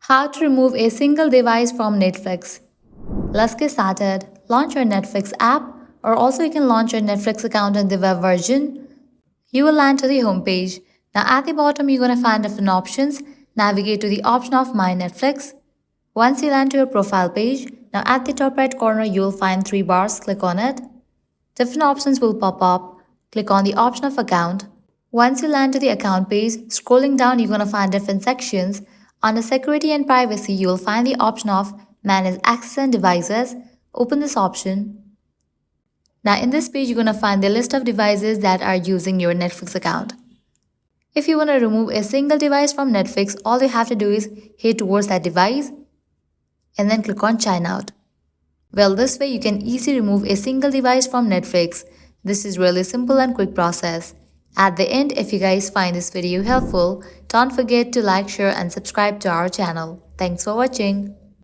How to remove a single device from Netflix. Let's get started. Launch your Netflix app, or also you can launch your Netflix account in the web version. You will land to the home page. Now at the bottom you're going to find different options. Navigate to the option of My Netflix. Once you land to your profile page, now at the top right corner you will find 3 bars. Click on it. Different options will pop up. Click on the option of account. Once you land to the account page, scrolling down you're going to find different sections. Under security and privacy, you will find the option of manage access and devices. Open this option. Now in this page, you're going to find the list of devices that are using your Netflix account. If you want to remove a single device from Netflix, all you have to do is head towards that device and then click on Sign Out. Well, this way you can easily remove a single device from Netflix. This is really simple and quick process. At the end, if you guys find this video helpful, don't forget to like, share and subscribe to our channel. Thanks for watching.